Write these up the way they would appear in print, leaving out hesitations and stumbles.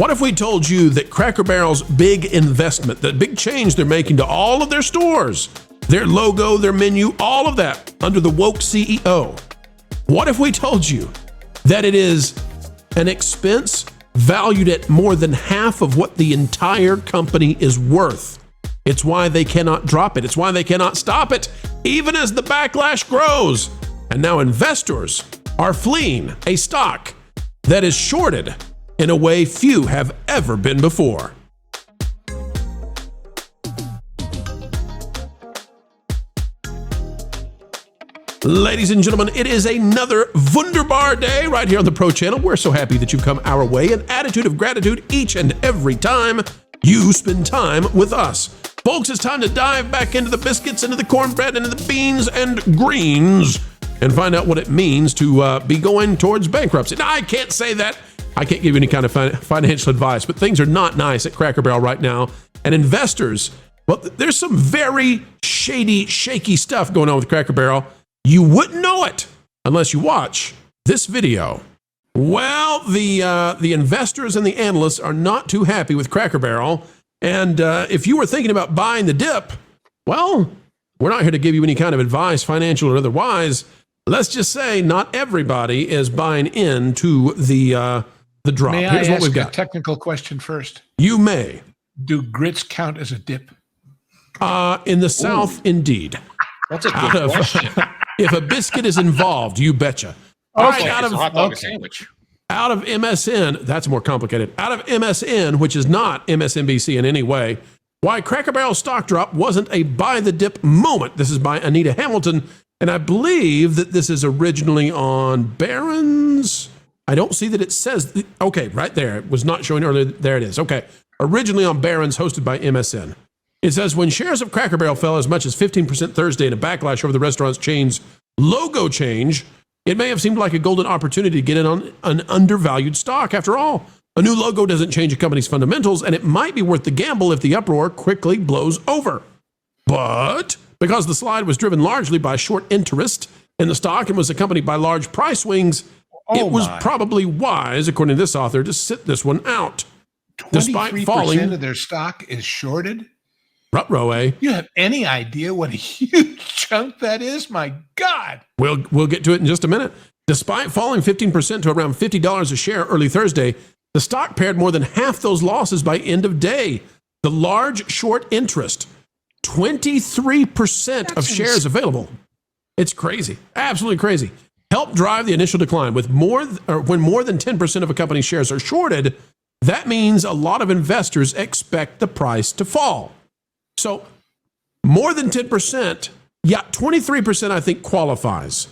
What if we told you that Cracker Barrel's big investment, the big change they're making to all of their stores, their logo, their menu, all of that under the woke CEO? What if we told you that it is an expense valued at more than half of what the entire company is worth? It's why they cannot drop it. It's why they cannot stop it, even as the backlash grows. And now investors are fleeing a stock that is shorted in a way few have ever been before. Ladies and gentlemen, it is another Wunderbar day right here on the Pro Channel. We're so happy that you've come our way. An attitude of gratitude each and every time you spend time with us. Folks, it's time to dive back into the biscuits, into the cornbread, into the beans and greens, and find out what it means to be going towards bankruptcy. Now, I can't say that. I can't give you any kind of financial advice, but things are not nice at Cracker Barrel right now. And investors, well, there's some very shady, shaky stuff going on with Cracker Barrel. You wouldn't know it unless you watch this video. Well, the investors and the analysts are not too happy with Cracker Barrel. And if you were thinking about buying the dip, well, we're not here to give you any kind of advice, financial or otherwise. Let's just say not everybody is buying into the drop. May Here's I what ask we've got. a technical question first? You may. Do grits count as a dip? In the South, indeed. That's a good question. If a biscuit is involved, you betcha. Oh, All right, it's a hot dog sandwich. out of MSN, that's more complicated. Out of MSN, which is not MSNBC in any way, why Cracker Barrel stock drop wasn't a buy the dip moment. This is by Anita Hamilton, and I believe that this is originally on Barron's. I don't see that it says, okay, right there. It was not showing earlier. There it is. Okay. Originally on Barron's, hosted by MSN. It says, when shares of Cracker Barrel fell as much as 15% Thursday in a backlash over the restaurant's chain's logo change, it may have seemed like a golden opportunity to get in on an undervalued stock. After all, a new logo doesn't change a company's fundamentals, and it might be worth the gamble if the uproar quickly blows over. But because the slide was driven largely by short interest in the stock and was accompanied by large price swings, it was probably wise, according to this author, to sit this one out. Despite 23% falling of their stock is shorted? Ruh-roh, eh? You have any idea what a huge chunk that is? My God. We'll get to it in just a minute. Despite falling 15% to around $50 a share early Thursday, the stock paired more than half those losses by end of day. The large short interest, 23% of shares available. It's crazy, absolutely crazy. Helped drive the initial decline. When more than 10% of a company's shares are shorted, that means a lot of investors expect the price to fall. So more than 10%, 23% I think qualifies.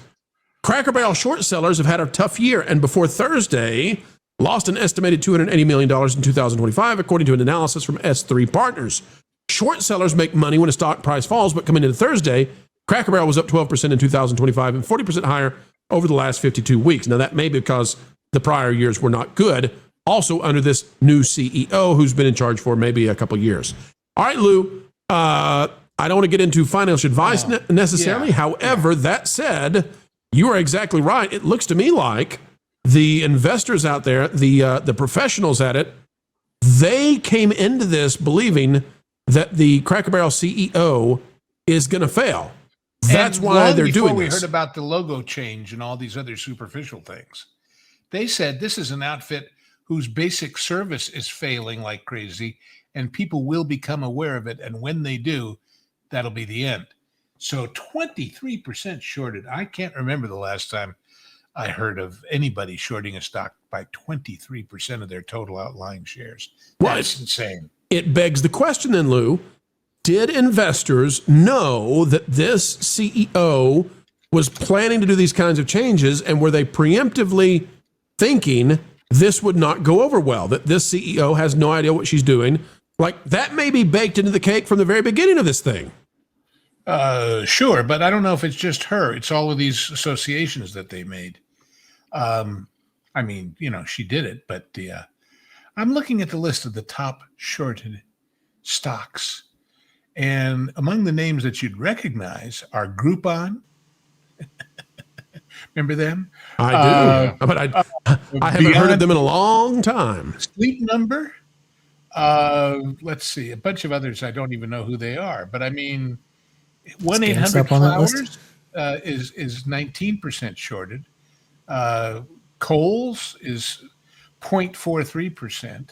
Cracker Barrel short sellers have had a tough year, and before Thursday, lost an estimated $280 million in 2025, according to an analysis from S3 Partners. Short sellers make money when a stock price falls, but coming into Thursday, Cracker Barrel was up 12% in 2025 and 40% higher over the last 52 weeks. Now, that may be because the prior years were not good, also under this new CEO who's been in charge for maybe a couple years. All right, Lou, I don't want to get into financial advice necessarily. However, that said, you are exactly right. It looks to me like the investors out there, the professionals at it, they came into this believing that the Cracker Barrel CEO is going to fail. That's why they're doing this. We heard about the logo change and all these other superficial things. They said this is an outfit whose basic service is failing like crazy, and people will become aware of it. And when they do, that'll be the end. So 23% shorted. I can't remember the last time I heard of anybody shorting a stock by 23% of their total outlying shares. That's insane. It begs the question then, Lou, did investors know that this CEO was planning to do these kinds of changes, and were they preemptively thinking this would not go over well, that this CEO has no idea what she's doing? Like, that may be baked into the cake from the very beginning of this thing. Sure, but I don't know if it's just her. It's all of these associations that they made. I mean, she did it, but I'm looking at the list of the top shorted stocks. And among the names that you'd recognize are Groupon, Remember them? I do, but I haven't heard of them in a long time. Sleep Number. Let's see, a bunch of others. I don't even know who they are, but I mean, 1-800-Flowers is 19% shorted. Kohl's is 0.43%.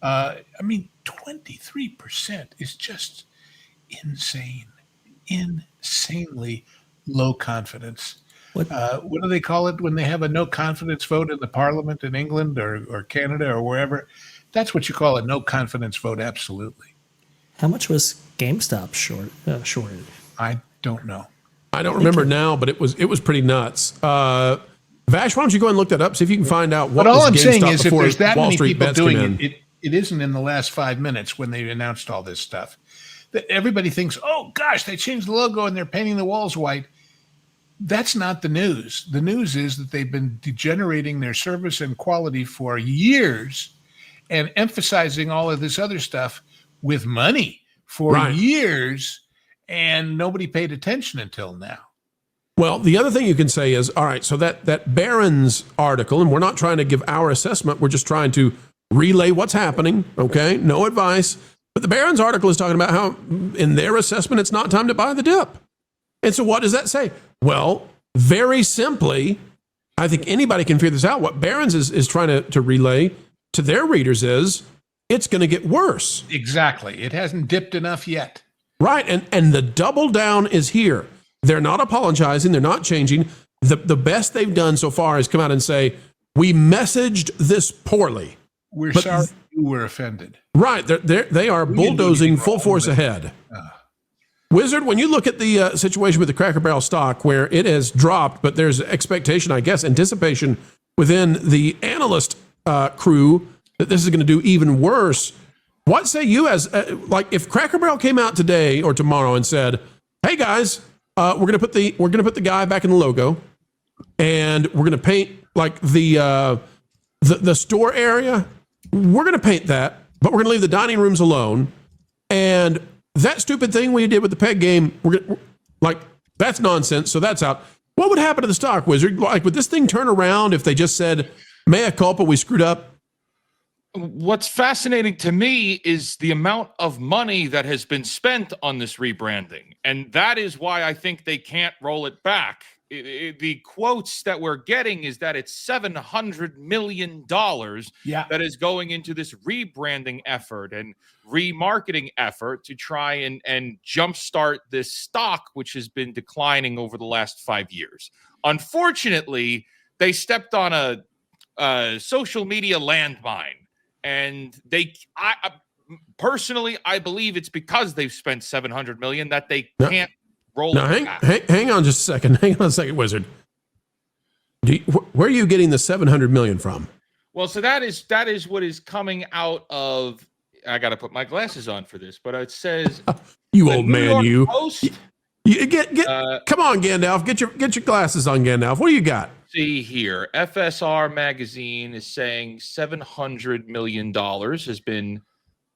I mean, 23% is just insanely low confidence. What do they call it when they have a no confidence vote in the parliament in England or Canada or wherever? That's what you call a no confidence vote. Absolutely. How much was GameStop shorted? I don't know. I don't remember now, but it was pretty nuts. Vash, why don't you go and look that up, see if you can find out what. But all I'm GameStop saying is, if there's that Wall many Street people bets doing it isn't in the last 5 minutes when they announced all this stuff. That everybody thinks, oh gosh, they changed the logo and they're painting the walls white. That's not the news. The news is that they've been degenerating their service and quality for years and emphasizing all of this other stuff with money for years, and nobody paid attention until now. Well, the other thing you can say is, all right, so that Barron's article, and we're not trying to give our assessment, we're just trying to relay what's happening, okay? No advice. But the Barron's article is talking about how, in their assessment, it's not time to buy the dip. And so what does that say? Well, very simply, I think anybody can figure this out. What Barron's is trying to relay to their readers is, it's going to get worse. Exactly. It hasn't dipped enough yet. Right, and the double down is here. They're not apologizing. They're not changing. The best they've done so far is come out and say, we messaged this poorly. We're sorry you were offended. Right. They are bulldozing full force ahead. Wizard, when you look at the situation with the Cracker Barrel stock, where it has dropped, but there's expectation, I guess, anticipation within the analyst crew that this is going to do even worse. What say you as, like, if Cracker Barrel came out today or tomorrow and said, hey guys, we're going to put the guy back in the logo, and we're going to paint like the store area. We're going to paint that, but we're going to leave the dining rooms alone. And that stupid thing we did with the peg game, that's nonsense. So that's out. What would happen to the stock, Wizard? Like, would this thing turn around if they just said, mea culpa, we screwed up? What's fascinating to me is the amount of money that has been spent on this rebranding. And that is why I think they can't roll it back. The quotes that we're getting is that it's $700 million that is going into this rebranding effort and remarketing effort to try and jumpstart this stock, which has been declining over the last 5 years. Unfortunately, they stepped on a social media landmine. And personally, I believe it's because they've spent $700 million that they can't roll it back. Hang on just a second. Hang on a second, Wizard. Where are you getting the $700 million from? Well, so that is what is coming out of. I got to put my glasses on for this, but it says you old man, you. Post, come on, Gandalf. Get your glasses on, Gandalf. What do you got? See here, FSR magazine is saying $700 million has been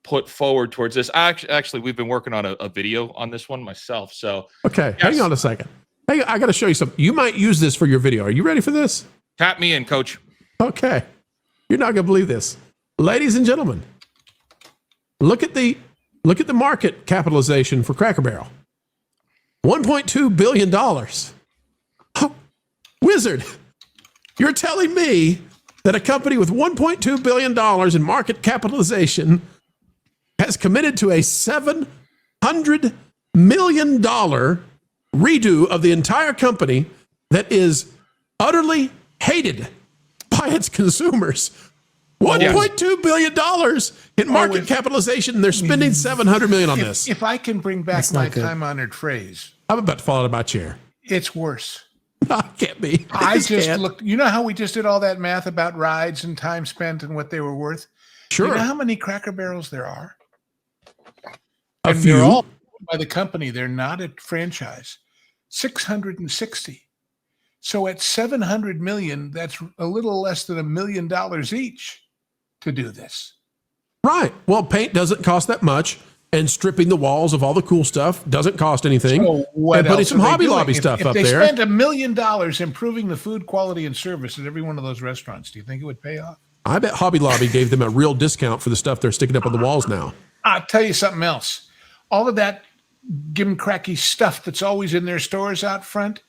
put forward towards this. Actually, we've been working on a video on this one myself. So okay, yes. Hang on a second. Hey, I got to show you something. You might use this for your video. Are you ready for this? Tap me in, Coach. Okay, you're not gonna believe this, ladies and gentlemen. Look at the market capitalization for Cracker Barrel. $1.2 billion. Oh, Wizard, you're telling me that a company with $1.2 billion in market capitalization has committed to a $700 million redo of the entire company that is utterly hated by its consumers. $1.2 billion in market capitalization, and they're spending $700 million on this. If I can bring back my time-honored phrase. I'm about to fall out of my chair. It's worse. No, it can't be. I just looked. You know how we just did all that math about rides and time spent and what they were worth? Sure. You know how many Cracker Barrels there are? A few. They're all owned by the company. They're not a franchise. 660. So at $700 million, that's a little less than $1 million each to do this. Right. Well, paint doesn't cost that much. and stripping the walls of all the cool stuff. Doesn't cost anything. So what and putting else some are they Hobby doing? Lobby stuff if up they there. spent $1 million improving the food quality and service at every one of those restaurants, do you think it would pay off? I bet Hobby Lobby gave them a real discount for the stuff they're sticking up on the walls now. I'll tell you something else. All of that gimcracky stuff that's always in their stores out front,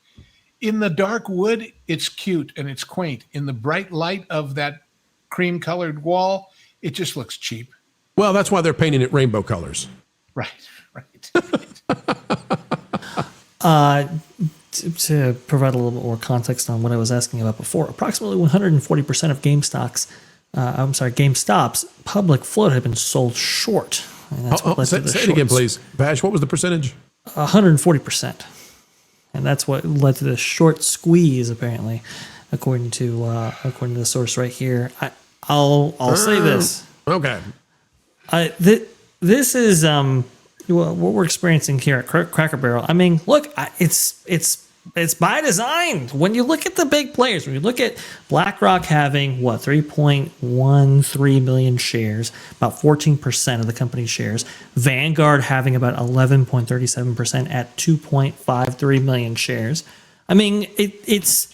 in the dark wood, it's cute and it's quaint. In the bright light of that cream-colored wall, it just looks cheap. Well, that's why they're painting it rainbow colors. Right. To provide a little bit more context on what I was asking about before, approximately 140% of GameStop's public float had been sold short. And that's what led to the say it again, shorts. please. Vash, what was the percentage? 140%. And that's what led to the short squeeze, apparently, according to the source right here. I'll say this. Okay. This is what we're experiencing here at Cracker Barrel. I mean, look, it's by design. When you look at the big players, when you look at BlackRock having 3.13 million shares, about 14% of the company's shares, Vanguard having about 11.37% at 2.53 million shares. I mean, it's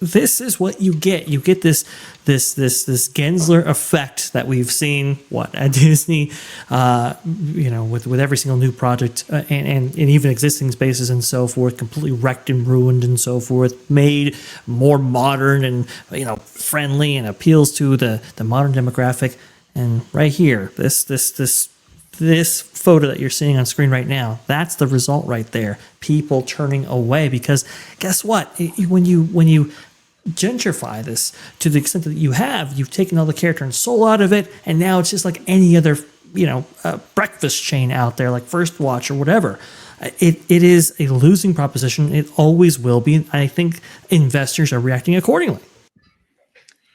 this is what you get. You get this Gensler effect that we've seen at Disney, with every single new project and even existing spaces and so forth, completely wrecked and ruined and so forth, made more modern and friendly and appeals to the modern demographic. And right here, this photo that you're seeing on screen right now, that's the result right there. People turning away because guess what? When you gentrify this to the extent that you've taken all the character and soul out of it, and now it's just like any other breakfast chain out there, like First Watch or whatever. It is a losing proposition. It always will be. I think investors are reacting accordingly.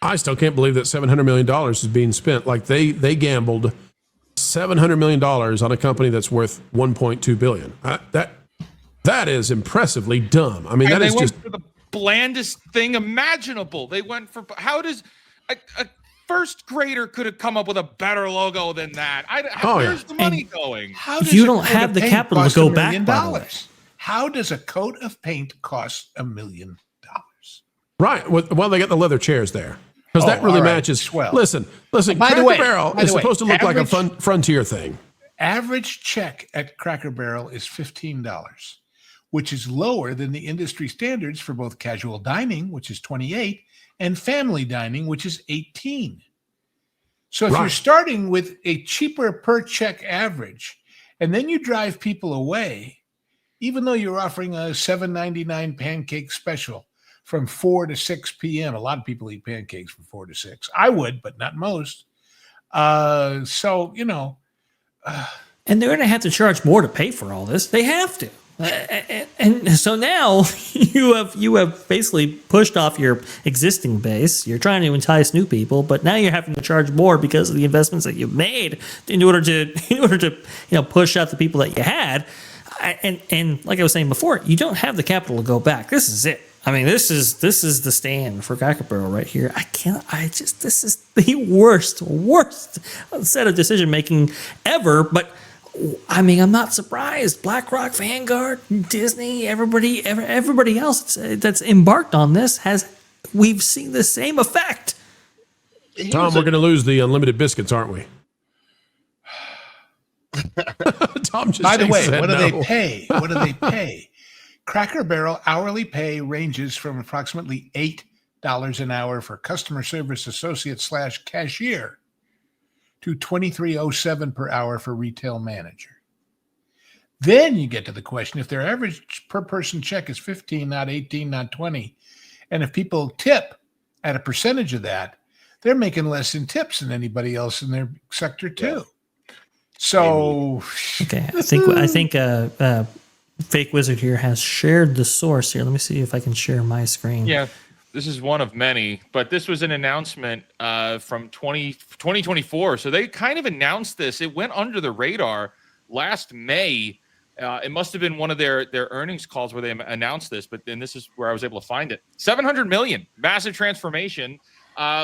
I still can't believe that $700 million is being spent. Like they gambled $700 million on a company that's worth $1.2 billion. That is impressively dumb. I mean, and that is just for the blandest thing imaginable. They went for where's a first grader could have come up with a better logo than that. Where's the money going? How does you don't have the capital to go back. By the way. How does a coat of paint cost $1 million? right. Well, they got the leather chairs there. Because that really matches. Swell. Listen. Cracker Barrel is supposed to look like a frontier thing. Average check at Cracker Barrel is $15, which is lower than the industry standards for both casual dining, which is $28, and family dining, which is $18. So if you're starting with a cheaper per check average, and then you drive people away, even though you're offering a $7.99 pancake special from 4 to 6 p.m. A lot of people eat pancakes from 4 to 6. I would, but not most. And they're going to have to charge more to pay for all this. They have to. And so now you have basically pushed off your existing base. You're trying to entice new people, but now you're having to charge more because of the investments that you've made in order to push out the people that you had. And like I was saying before, you don't have the capital to go back. This is it. I mean, this is the stand for Cracker Barrel right here. This is the worst set of decision making ever. But I mean, I'm not surprised. BlackRock, Vanguard, Disney, everybody else that's embarked on this we've seen the same effect. Tom, we're going to lose the unlimited biscuits, aren't we? Tom just By the way, what do they pay? What do they pay? Cracker Barrel hourly pay ranges from approximately $8 an hour for customer service associate / cashier to $23.07 per hour for retail manager. Then you get to the question, if their average per person check is 15, not 18, not 20, and if people tip at a percentage of that, they're making less in tips than anybody else in their sector too. Yeah. So, okay, I think Fake Wizard here has shared the source here. Let me see if I can share my screen. Yeah, this is one of many, but this was an announcement from 2024. So they kind of announced this. It went under the radar last May. It must have been one of their earnings calls where they announced this, but then this is where I was able to find it. 700 million, massive transformation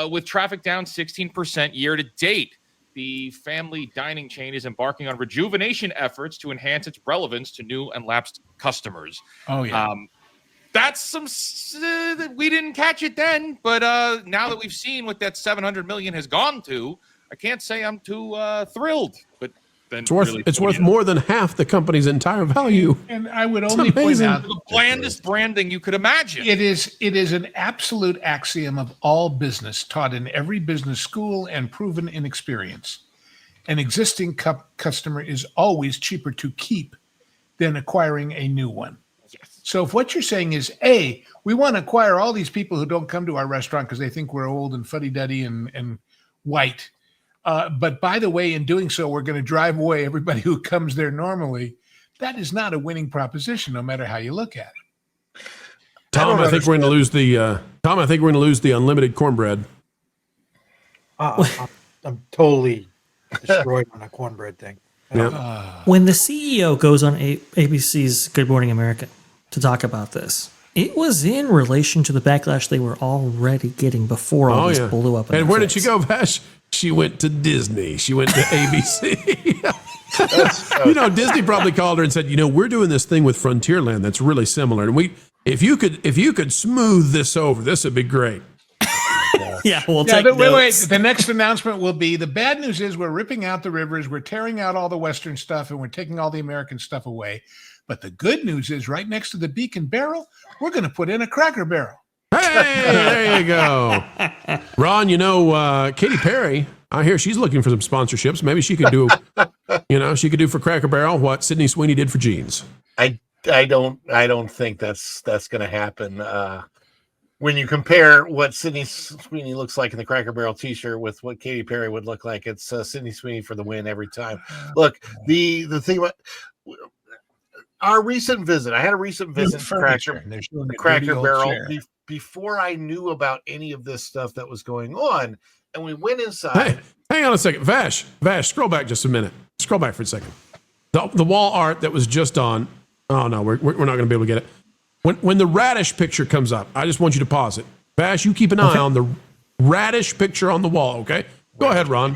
with traffic down 16% year to date. the family dining chain is embarking on rejuvenation efforts to enhance its relevance to new and lapsed customers. Oh, yeah. That's some we didn't catch it then, but now that we've seen what that 700 million has gone to, I can't say I'm too thrilled. But then it's worth more than half the company's entire value. And I would only point out the blandest branding you could imagine. It is an absolute axiom of all business, taught in every business school and proven in experience. An existing customer is always cheaper to keep than acquiring a new one. Yes. So if what you're saying is, A, we want to acquire all these people who don't come to our restaurant because they think we're old and fuddy-duddy and white. But by the way, in doing so, we're going to drive away everybody who comes there normally. That is not a winning proposition, no matter how you look at it. Tom, I think we're going to lose the unlimited cornbread. I'm totally destroyed on a cornbread thing. When the CEO goes on ABC's Good Morning America to talk about this, it was in relation to the backlash they were already getting before all this blew up. And where did she go, Vash? She went to Disney. She went to ABC. Disney probably called her and said, we're doing this thing with Frontierland that's really similar. And if you could smooth this over, this would be great. We'll take notes. Wait. The next announcement will be, the bad news is we're ripping out the rivers, we're tearing out all the Western stuff, and we're taking all the American stuff away. But the good news is, right next to the Beacon Barrel, we're going to put in a Cracker Barrel. Hey, there you go. Ron, Katy Perry, I hear she's looking for some sponsorships. Maybe she could do, she could do for Cracker Barrel what Sydney Sweeney did for jeans. I don't think that's going to happen. When you compare what Sydney Sweeney looks like in the Cracker Barrel t-shirt with what Katy Perry would look like, it's Sydney Sweeney for the win every time. Look, the thing about our recent visit, I had a recent visit to Cracker Barrel before I knew about any of this stuff that was going on, and we went inside. Hey, hang on a second. Vash, scroll back just a minute. Scroll back for a second. The wall art that was just on, oh no, we're not going to be able to get it. When the radish picture comes up, I just want you to pause it. Vash, you keep an eye on the radish picture on the wall, okay? Go ahead, Ron.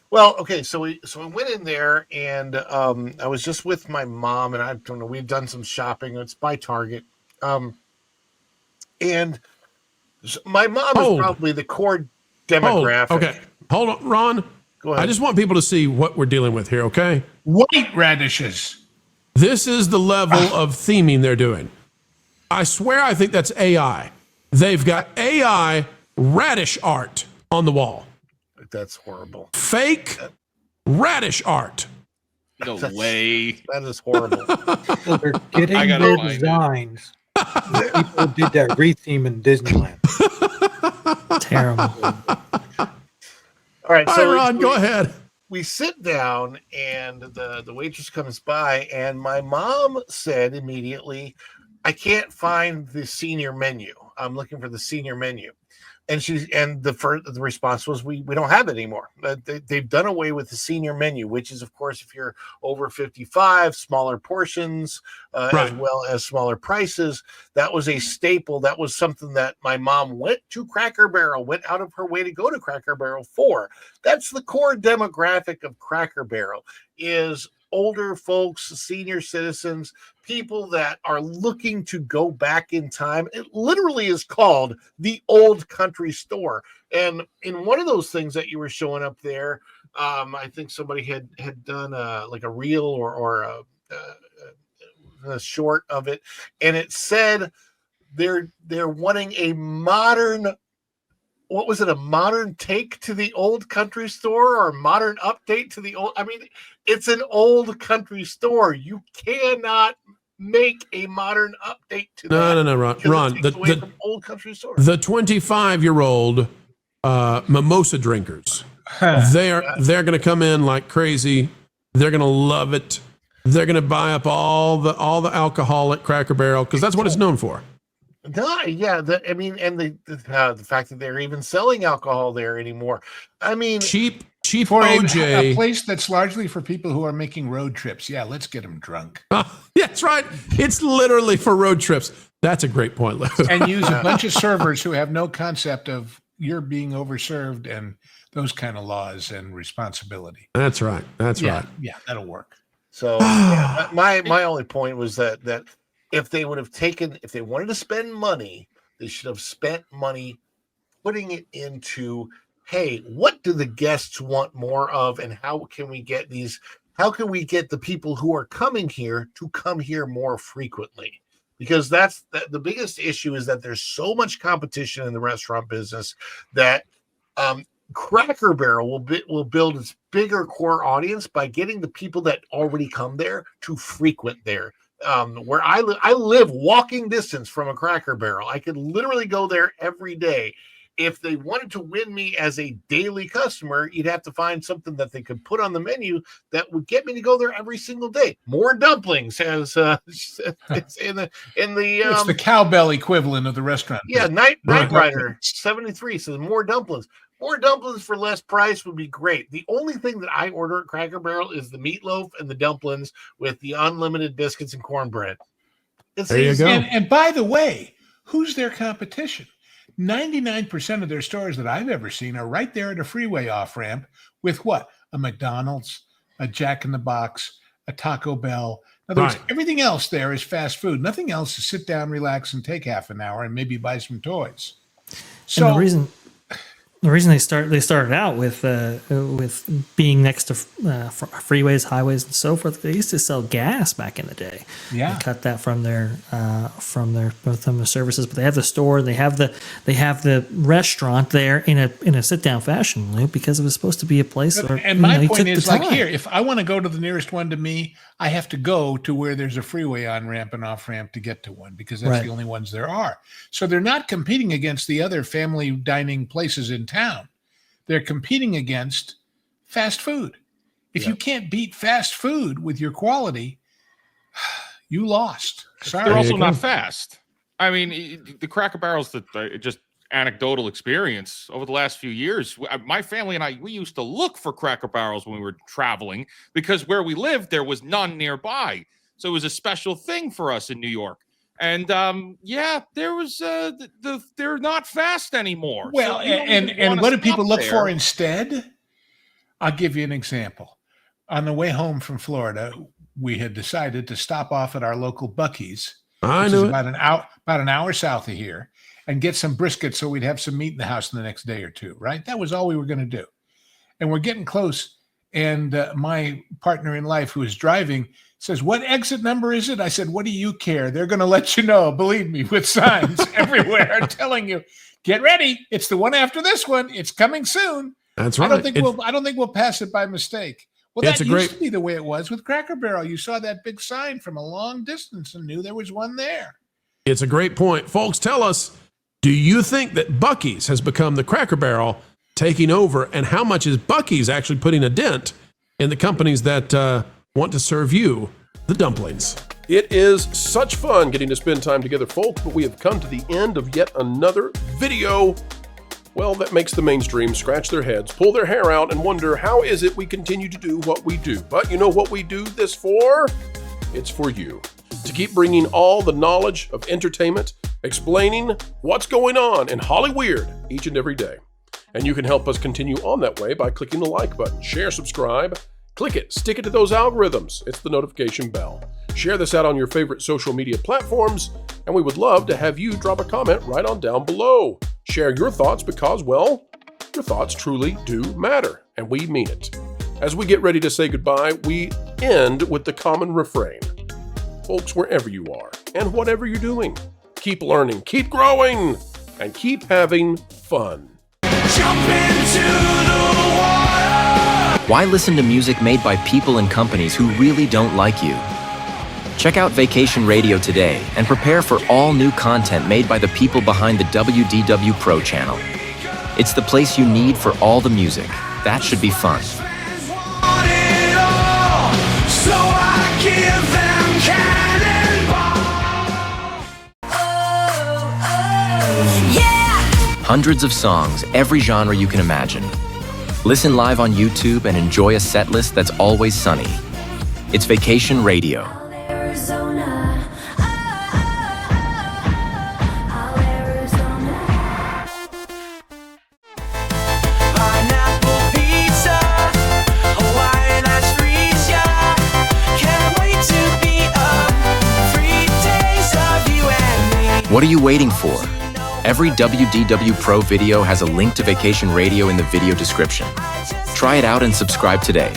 Well, okay, so we went in there, and I was just with my mom, and I don't know, we've done some shopping. It's by Target. And my mom is probably the core demographic. Okay, hold on, Ron. Go ahead. I just want people to see what we're dealing with here, okay? White radishes. This is the level of theming they're doing. I swear I think that's AI. They've got AI radish art on the wall. That's horrible. Fake radish art. No way. That is horrible. So they're getting their designs. People did that re-theme in Disneyland. Terrible. All right, so Ron, go ahead. We sit down, and the waitress comes by, and my mom said immediately, I can't find the senior menu. I'm looking for the senior menu. And the response was, we don't have it anymore. They've done away with the senior menu, which is, of course, if you're over 55, smaller portions, as well as smaller prices. That was a staple. That was something that my mom went out of her way to go to Cracker Barrel for. That's the core demographic of Cracker Barrel, is older folks, senior citizens, people that are looking to go back in time. It literally is called the Old Country Store. And in one of those things that you were showing up there, I think somebody had done like a reel or a short of it, and it said they're wanting a modern. What was it? A modern take to the Old Country Store, or a modern update to the old? I mean, it's an Old Country Store. You cannot make a modern update to that. No, Ron. The Old Country Store. The 25-year-old mimosa drinkers. They're going to come in like crazy. They're going to love it. They're going to buy up all the alcohol at Cracker Barrel because that's what it's known for. Yeah, the fact that they're even selling alcohol there anymore. I mean, cheap for OJ. A place that's largely for people who are making road trips. Yeah, let's get them drunk. Yeah, that's right. It's literally for road trips. That's a great point, Lou. And use a bunch of servers who have no concept of you're being overserved and those kind of laws and responsibility. That's right. That's right. Yeah, that'll work. So my only point was that if they would have taken, if they wanted to spend money, they should have spent money putting it into, hey, what do the guests want more of, and how can we get the people who are coming here to come here more frequently? Because that's the biggest issue, is that there's so much competition in the restaurant business that Cracker Barrel will build its bigger core audience by getting the people that already come there to frequent there. Where I live walking distance from a Cracker Barrel. I could literally go there every day. If they wanted to win me as a daily customer, you'd have to find something that they could put on the menu that would get me to go there every single day. More dumplings, as it's in the it's the cowbell equivalent of the restaurant. Yeah, Night Rider 73 says more dumplings. More dumplings for less price would be great. The only thing that I order at Cracker Barrel is the meatloaf and the dumplings with the unlimited biscuits and cornbread. There you go. And by the way, who's their competition? 99% of their stores that I've ever seen are right there at a freeway off-ramp with what? A McDonald's, a Jack in the Box, a Taco Bell. In other words, everything else there is fast food. Nothing else is sit down, relax, and take half an hour and maybe buy some toys. So and the reason they started out with being next to freeways, highways, and so forth. They used to sell gas back in the day. Yeah, they cut that from their services. But they have the store. They have the restaurant there in a sit down fashion, Lou, because it was supposed to be a place. And my point is, like here, if I want to go to the nearest one to me, I have to go to where there's a freeway on ramp and off ramp to get to one, because that's the only ones there are. So they're not competing against the other family dining places in town. They're competing against fast food. If you can't beat fast food with your quality, you lost. Sorry. They're also not fast. I mean, the Cracker Barrels that just anecdotal experience over the last few years. My family and we used to look for Cracker Barrels when we were traveling, because where we lived, there was none nearby. So it was a special thing for us in New York. And there was they're not fast anymore. Well, so and what do people look for instead? I'll give you an example. On the way home from Florida, we had decided to stop off at our local Buc-ee's, which is about an hour south of here, and get some brisket so we'd have some meat in the house in the next day or two, right? That was all we were going to do. And we're getting close, and my partner in life, who is driving, says, "What exit number is it?" I said, "What do you care? They're going to let you know, believe me, with signs everywhere telling you, get ready. It's the one after this one. It's coming soon." That's right. I don't think we'll pass it by mistake. Well, that used to be the way it was with Cracker Barrel. You saw that big sign from a long distance and knew there was one there. It's a great point. Folks, tell us, do you think that Buc-ee's has become the Cracker Barrel taking over? And how much is Buc-ee's actually putting a dent in the companies that want to serve you the dumplings? It is such fun getting to spend time together, folks, but we have come to the end of yet another video. Well, that makes the mainstream scratch their heads, pull their hair out, and wonder, how is it we continue to do what we do? But you know what we do this for? It's for you. To keep bringing all the knowledge of entertainment, explaining what's going on in Hollyweird each and every day. And you can help us continue on that way by clicking the like button, share, subscribe, click it, stick it to those algorithms. It's the notification bell. Share this out on your favorite social media platforms, and we would love to have you drop a comment right on down below. Share your thoughts because, well, your thoughts truly do matter, and we mean it. As we get ready to say goodbye, we end with the common refrain. Folks, wherever you are and whatever you're doing, keep learning, keep growing, and keep having fun. Jump into the water! Why listen to music made by people and companies who really don't like you? Check out Vacation Radio today and prepare for all new content made by the people behind the WDW Pro Channel. It's the place you need for all the music. That should be fun. Hundreds of songs, every genre you can imagine. Listen live on YouTube and enjoy a set list that's always sunny. It's Vacation Radio. Pineapple What are you waiting for? Every WDW Pro video has a link to Vacation Radio in the video description. Try it out and subscribe today.